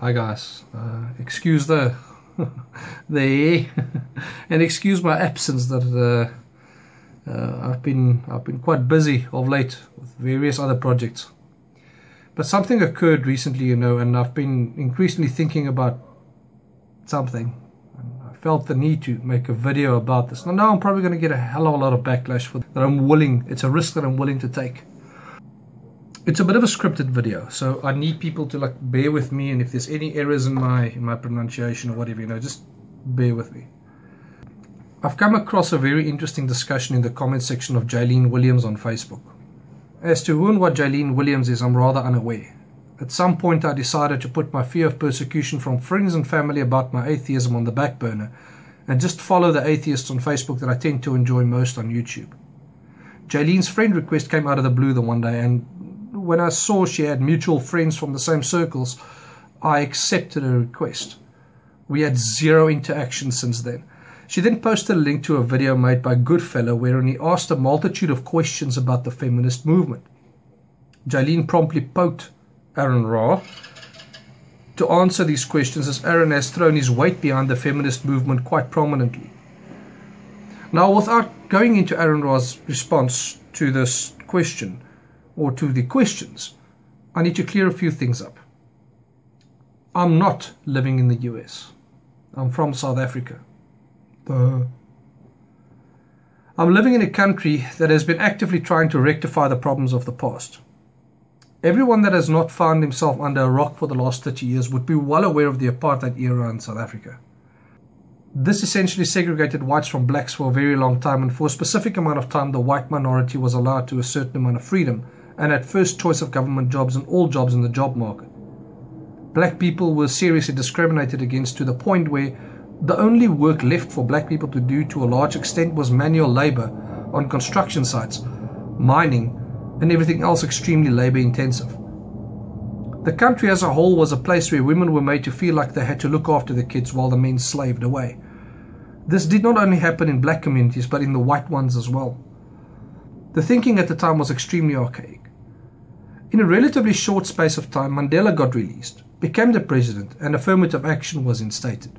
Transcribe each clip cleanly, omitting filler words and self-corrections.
Hi guys, excuse the the and excuse my absence that I've been quite busy of late with various other projects. But something occurred recently, and I've been increasingly thinking about something. I felt the need to make a video about this. Now I'm probably going to get a hell of a lot of backlash for that. It's a risk that I'm willing to take. It's a bit of a scripted video, so I need people to bear with me, and if there's any errors in my pronunciation or whatever, just bear with me. I've come across a very interesting discussion in the comment section of Jaylene Williams on Facebook. As to who and what Jaylene Williams is, I'm rather unaware. At some point I decided to put my fear of persecution from friends and family about my atheism on the back burner and just follow the atheists on Facebook that I tend to enjoy most on YouTube. Jaylene's friend request came out of the blue the one day, and when I saw she had mutual friends from the same circles, I accepted her request. We had zero interaction since then. She then posted a link to a video made by Goodfellow wherein he asked a multitude of questions about the feminist movement. Jaylene promptly poked Aaron Ra to answer these questions, as Aaron has thrown his weight behind the feminist movement quite prominently. Now, without going into Aaron Ra's response to this question, or to the questions, I need to clear a few things up. I'm not living in the US. I'm from South Africa. I'm living in a country that has been actively trying to rectify the problems of the past. Everyone that has not found himself under a rock for the last 30 years would be well aware of the apartheid era in South Africa. This essentially segregated whites from blacks for a very long time, and for a specific amount of time the white minority was allowed to a certain amount of freedom and had first choice of government jobs and all jobs in the job market. Black people were seriously discriminated against to the point where the only work left for black people to do to a large extent was manual labor on construction sites, mining, and everything else extremely labor intensive. The country as a whole was a place where women were made to feel like they had to look after the kids while the men slaved away. This did not only happen in black communities but in the white ones as well. The thinking at the time was extremely archaic. In a relatively short space of time, Mandela got released, became the president, and affirmative action was instated.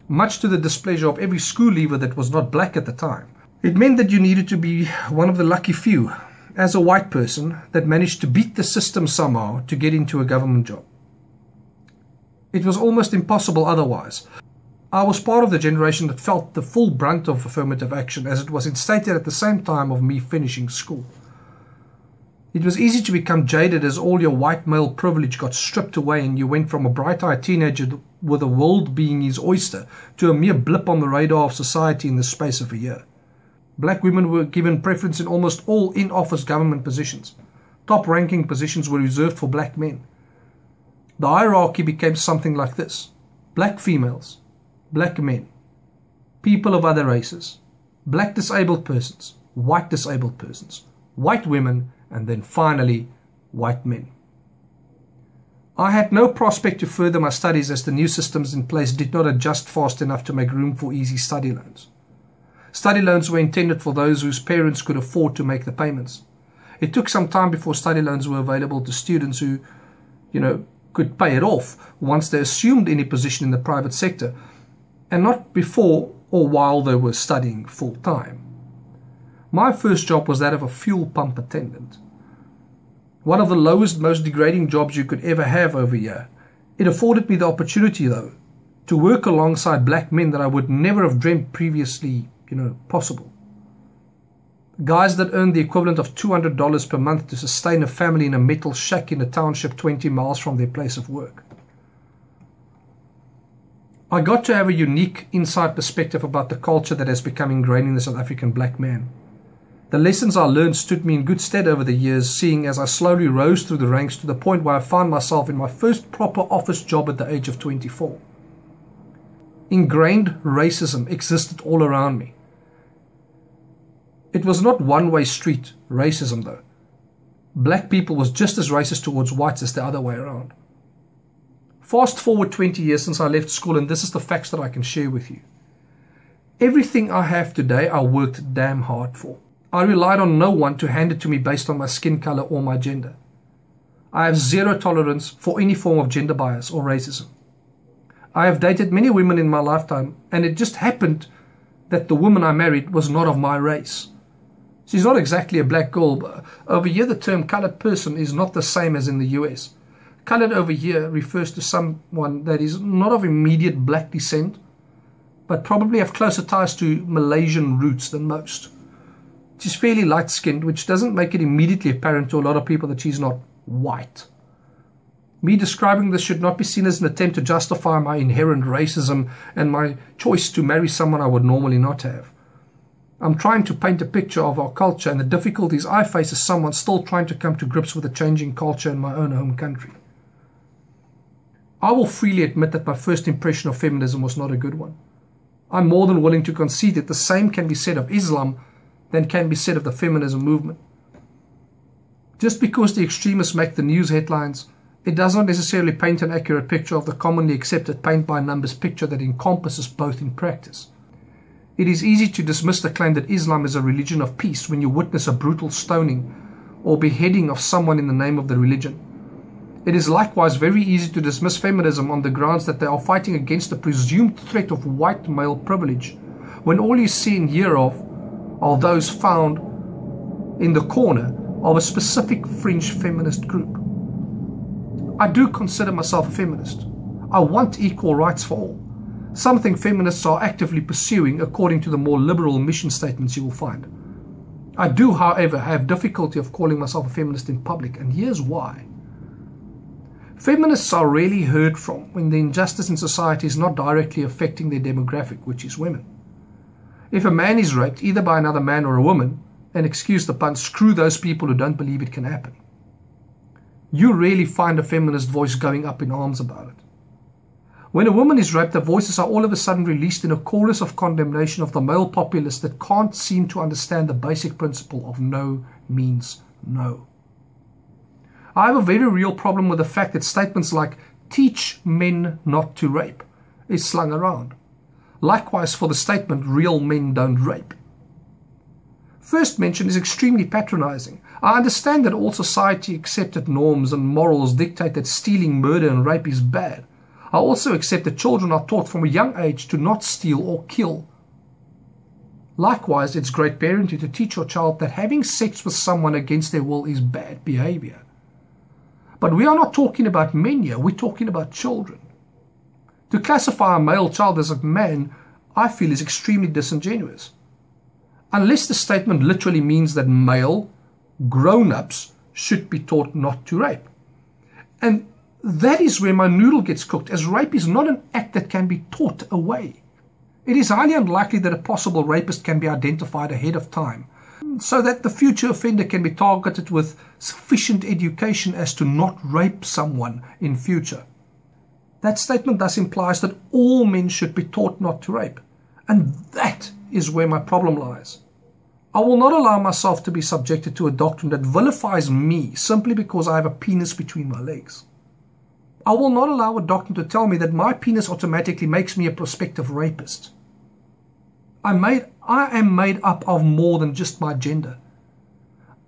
Much to the displeasure of every school leaver that was not black at the time. It meant that you needed to be one of the lucky few, as a white person, that managed to beat the system somehow to get into a government job. It was almost impossible otherwise. I was part of the generation that felt the full brunt of affirmative action, as it was instated at the same time of me finishing school. It was easy to become jaded as all your white male privilege got stripped away and you went from a bright-eyed teenager with the world being his oyster to a mere blip on the radar of society in the space of a year. Black women were given preference in almost all in-office government positions. Top-ranking positions were reserved for black men. The hierarchy became something like this: black females, black men, people of other races, black disabled persons, white disabled persons, white women, and then finally, white men. I had no prospect to further my studies as the new systems in place did not adjust fast enough to make room for easy study loans. Study loans were intended for those whose parents could afford to make the payments. It took some time before study loans were available to students who, could pay it off once they assumed any position in the private sector, and not before or while they were studying full-time. My first job was that of a fuel pump attendant. One of the lowest, most degrading jobs you could ever have over here. It afforded me the opportunity, though, to work alongside black men that I would never have dreamt previously, possible. Guys that earned the equivalent of $200 per month to sustain a family in a metal shack in a township 20 miles from their place of work. I got to have a unique inside perspective about the culture that has become ingrained in the South African black man. The lessons I learned stood me in good stead over the years, seeing as I slowly rose through the ranks to the point where I found myself in my first proper office job at the age of 24. Ingrained racism existed all around me. It was not one-way street racism, though. Black people was just as racist towards whites as the other way around. Fast forward 20 years since I left school, and this is the facts that I can share with you. Everything I have today, I worked damn hard for. I relied on no one to hand it to me based on my skin color or my gender. I have zero tolerance for any form of gender bias or racism. I have dated many women in my lifetime, and it just happened that the woman I married was not of my race. She's not exactly a black girl, but over here the term colored person is not the same as in the US. Colored over here refers to someone that is not of immediate black descent, but probably have closer ties to Malaysian roots than most. She's fairly light-skinned, which doesn't make it immediately apparent to a lot of people that she's not white. Me describing this should not be seen as an attempt to justify my inherent racism and my choice to marry someone I would normally not have. I'm trying to paint a picture of our culture and the difficulties I face as someone still trying to come to grips with a changing culture in my own home country. I will freely admit that my first impression of feminism was not a good one. I'm more than willing to concede that the same can be said of Islam than can be said of the feminism movement. Just because the extremists make the news headlines, it does not necessarily paint an accurate picture of the commonly accepted paint-by-numbers picture that encompasses both in practice. It is easy to dismiss the claim that Islam is a religion of peace when you witness a brutal stoning or beheading of someone in the name of the religion. It is likewise very easy to dismiss feminism on the grounds that they are fighting against the presumed threat of white male privilege, when all you see and hear of are those found in the corner of a specific fringe feminist group. I do consider myself a feminist. I want equal rights for all, something feminists are actively pursuing according to the more liberal mission statements you will find. I do, however, have difficulty of calling myself a feminist in public, and here's why. Feminists are rarely heard from when the injustice in society is not directly affecting their demographic, which is women. If a man is raped, either by another man or a woman, and excuse the pun, screw those people who don't believe it can happen. You rarely find a feminist voice going up in arms about it. When a woman is raped, the voices are all of a sudden released in a chorus of condemnation of the male populace that can't seem to understand the basic principle of no means no. I have a very real problem with the fact that statements like "teach men not to rape" is slung around. Likewise for the statement "real men don't rape." First mention is extremely patronizing. I understand that all society accepted norms and morals dictate that stealing, murder and rape is bad. I also accept that children are taught from a young age to not steal or kill. Likewise, it's great parenting to teach your child that having sex with someone against their will is bad behavior. But we are not talking about men here, we're talking about children. To classify a male child as a man, I feel is extremely disingenuous. Unless the statement literally means that male grown-ups should be taught not to rape. And that is where my noodle gets cooked, as rape is not an act that can be taught away. It is highly unlikely that a possible rapist can be identified ahead of time, so that the future offender can be targeted with sufficient education as to not rape someone in future. That statement thus implies that all men should be taught not to rape, and that is where my problem lies. I will not allow myself to be subjected to a doctrine that vilifies me simply because I have a penis between my legs. I will not allow a doctrine to tell me that my penis automatically makes me a prospective rapist. I am made up of more than just my gender.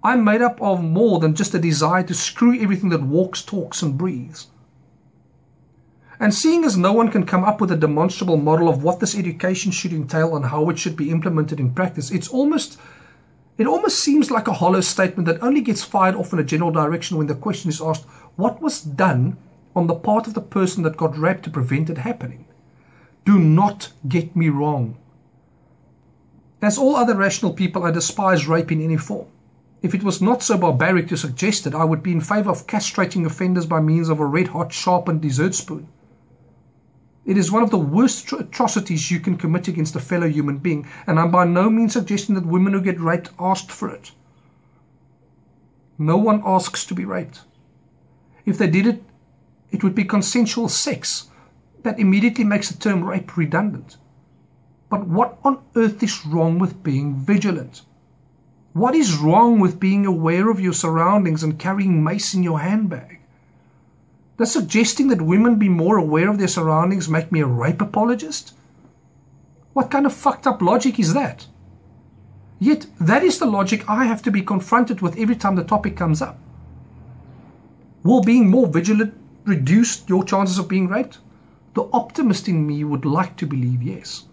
I'm made up of more than just a desire to screw everything that walks, talks and breathes. And seeing as no one can come up with a demonstrable model of what this education should entail and how it should be implemented in practice, it almost seems like a hollow statement that only gets fired off in a general direction when the question is asked, what was done on the part of the person that got raped to prevent it happening? Do not get me wrong. As all other rational people, I despise rape in any form. If it was not so barbaric to suggest it, I would be in favor of castrating offenders by means of a red-hot sharpened dessert spoon. It is one of the worst atrocities you can commit against a fellow human being, and I'm by no means suggesting that women who get raped asked for it. No one asks to be raped. If they did it, it would be consensual sex. That immediately makes the term rape redundant. But what on earth is wrong with being vigilant? What is wrong with being aware of your surroundings and carrying mace in your handbag? Does suggesting that women be more aware of their surroundings make me a rape apologist? What kind of fucked up logic is that? Yet that is the logic I have to be confronted with every time the topic comes up. Will being more vigilant reduce your chances of being raped? The optimist in me would like to believe yes.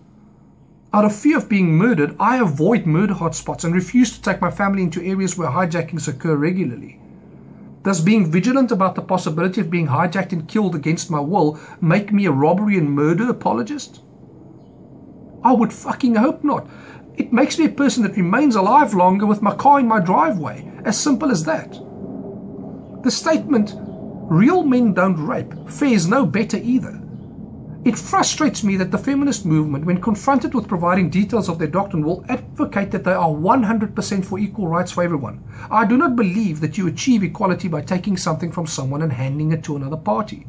Out of fear of being murdered, I avoid murder hotspots and refuse to take my family into areas where hijackings occur regularly. Does being vigilant about the possibility of being hijacked and killed against my will make me a robbery and murder apologist? I would fucking hope not. It makes me a person that remains alive longer with my car in my driveway. As simple as that. The statement, "real men don't rape," fares no better either. It frustrates me that the feminist movement, when confronted with providing details of their doctrine, will advocate that they are 100% for equal rights for everyone. I do not believe that you achieve equality by taking something from someone and handing it to another party.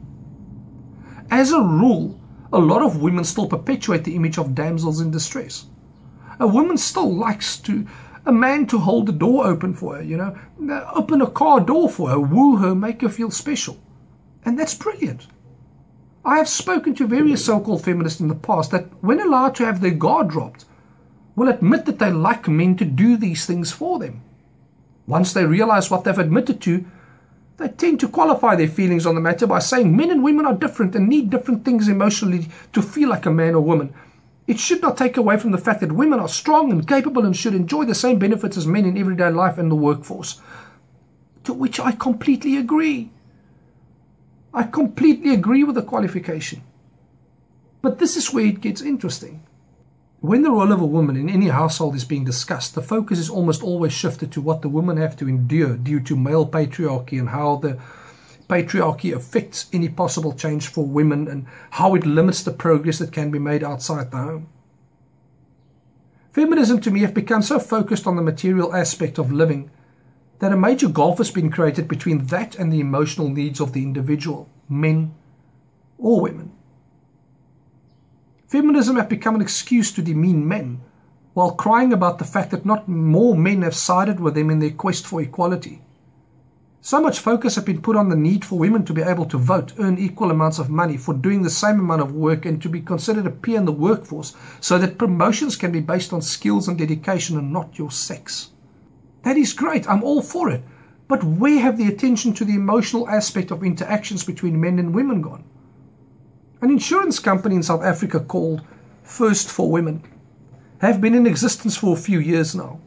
As a rule, a lot of women still perpetuate the image of damsels in distress. A woman still likes a man to hold the door open for her, open a car door for her, woo her, make her feel special. And that's brilliant. I have spoken to various so-called feminists in the past that, when allowed to have their guard dropped, will admit that they like men to do these things for them. Once they realize what they've admitted to, they tend to qualify their feelings on the matter by saying men and women are different and need different things emotionally to feel like a man or woman. It should not take away from the fact that women are strong and capable and should enjoy the same benefits as men in everyday life and the workforce. To which I completely agree. I completely agree with the qualification. But this is where it gets interesting. When the role of a woman in any household is being discussed, the focus is almost always shifted to what the women have to endure due to male patriarchy and how the patriarchy affects any possible change for women and how it limits the progress that can be made outside the home. Feminism to me have become so focused on the material aspect of living that a major gulf has been created between that and the emotional needs of the individual, men or women. Feminism have become an excuse to demean men, while crying about the fact that not more men have sided with them in their quest for equality. So much focus has been put on the need for women to be able to vote, earn equal amounts of money for doing the same amount of work, and to be considered a peer in the workforce, so that promotions can be based on skills and dedication and not your sex. That is great, I'm all for it. But where have the attention to the emotional aspect of interactions between men and women gone? An insurance company in South Africa called First for Women have been in existence for a few years now.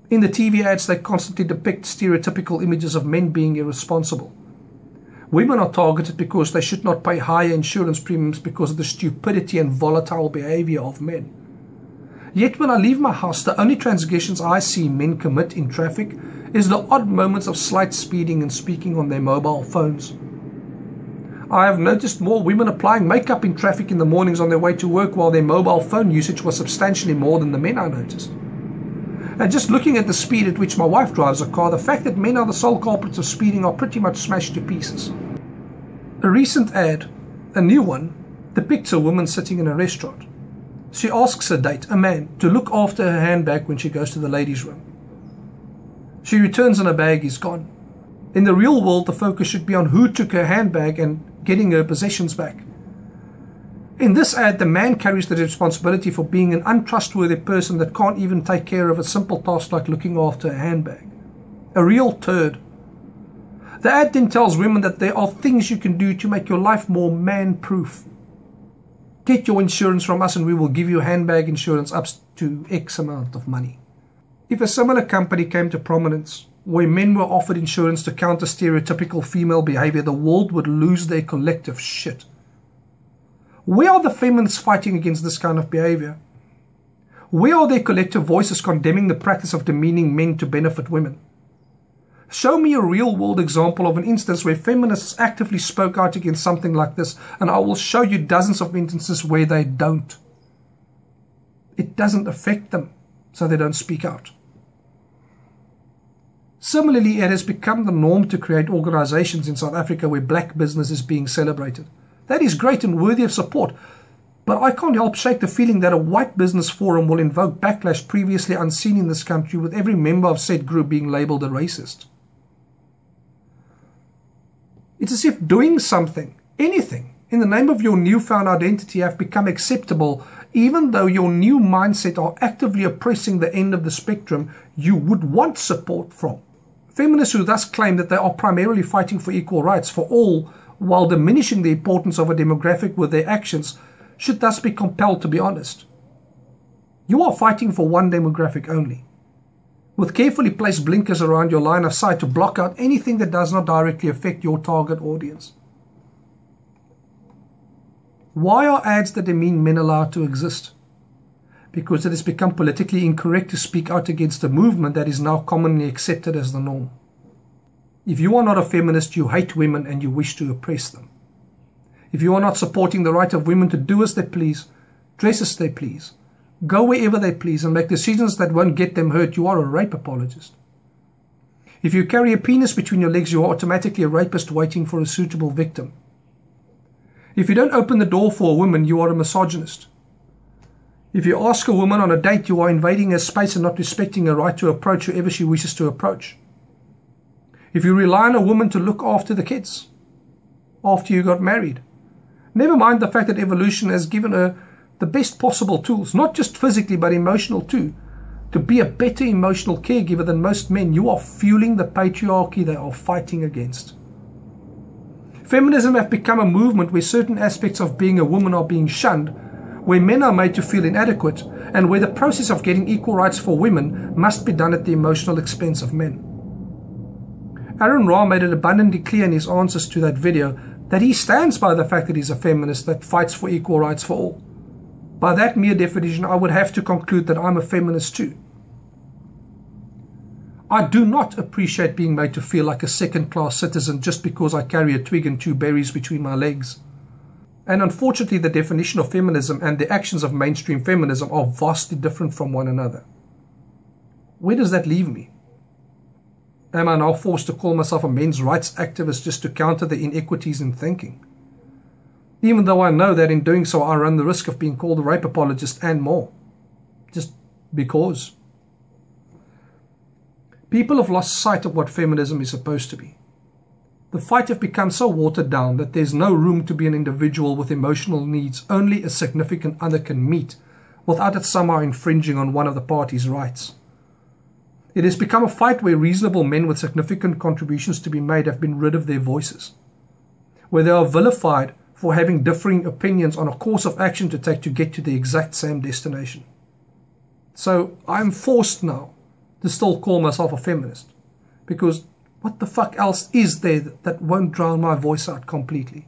In the TV ads, they constantly depict stereotypical images of men being irresponsible. Women are targeted because they should not pay higher insurance premiums because of the stupidity and volatile behavior of men. Yet when I leave my house, the only transgressions I see men commit in traffic is the odd moments of slight speeding and speaking on their mobile phones. I have noticed more women applying makeup in traffic in the mornings on their way to work, while their mobile phone usage was substantially more than the men I noticed. And just looking at the speed at which my wife drives a car, the fact that men are the sole culprits of speeding are pretty much smashed to pieces. A recent ad, a new one, depicts a woman sitting in a restaurant. She asks her date, a man, to look after her handbag when she goes to the ladies' room. She returns and her bag is gone. In the real world, the focus should be on who took her handbag and getting her possessions back. In this ad, the man carries the responsibility for being an untrustworthy person that can't even take care of a simple task like looking after a handbag. A real turd. The ad then tells women that there are things you can do to make your life more man-proof. Get your insurance from us and we will give you handbag insurance up to X amount of money. If a similar company came to prominence, where men were offered insurance to counter stereotypical female behavior, the world would lose their collective shit. Where are the feminists fighting against this kind of behavior? Where are their collective voices condemning the practice of demeaning men to benefit women? Show me a real-world example of an instance where feminists actively spoke out against something like this, and I will show you dozens of instances where they don't. It doesn't affect them, so they don't speak out. Similarly, it has become the norm to create organizations in South Africa where black business is being celebrated. That is great and worthy of support, but I can't help shake the feeling that a white business forum will invoke backlash previously unseen in this country, with every member of said group being labeled a racist. It's as if doing something, anything, in the name of your newfound identity have become acceptable, even though your new mindset are actively oppressing the end of the spectrum you would want support from. Feminists who thus claim that they are primarily fighting for equal rights for all while diminishing the importance of a demographic with their actions should thus be compelled to be honest. You are fighting for one demographic only, with carefully placed blinkers around your line of sight to block out anything that does not directly affect your target audience. Why are ads that demean men allowed to exist? Because it has become politically incorrect to speak out against a movement that is now commonly accepted as the norm. If you are not a feminist, you hate women and you wish to oppress them. If you are not supporting the right of women to do as they please, dress as they please, go wherever they please and make decisions that won't get them hurt, you are a rape apologist. If you carry a penis between your legs, you are automatically a rapist waiting for a suitable victim. If you don't open the door for a woman, you are a misogynist. If you ask a woman on a date, you are invading her space and not respecting her right to approach whoever she wishes to approach. If you rely on a woman to look after the kids after you got married, never mind the fact that evolution has given her the best possible tools, not just physically but emotional too, to be a better emotional caregiver than most men, you are fueling the patriarchy they are fighting against. Feminism has become a movement where certain aspects of being a woman are being shunned, where men are made to feel inadequate, and where the process of getting equal rights for women must be done at the emotional expense of men. Aaron Ra made it abundantly clear in his answers to that video that he stands by the fact that he's a feminist that fights for equal rights for all. By that mere definition, I would have to conclude that I'm a feminist too. I do not appreciate being made to feel like a second-class citizen just because I carry a twig and 2 berries between my legs. And unfortunately, the definition of feminism and the actions of mainstream feminism are vastly different from one another. Where does that leave me? Am I now forced to call myself a men's rights activist just to counter the inequities in thinking? Even though I know that in doing so I run the risk of being called a rape apologist and more. Just because. People have lost sight of what feminism is supposed to be. The fight has become so watered down that there's no room to be an individual with emotional needs only a significant other can meet without it somehow infringing on one of the party's rights. It has become a fight where reasonable men with significant contributions to be made have been rid of their voices, where they are vilified for having differing opinions on a course of action to take to get to the exact same destination. So I'm forced now to still call myself a feminist, because what the fuck else is there that won't drown my voice out completely?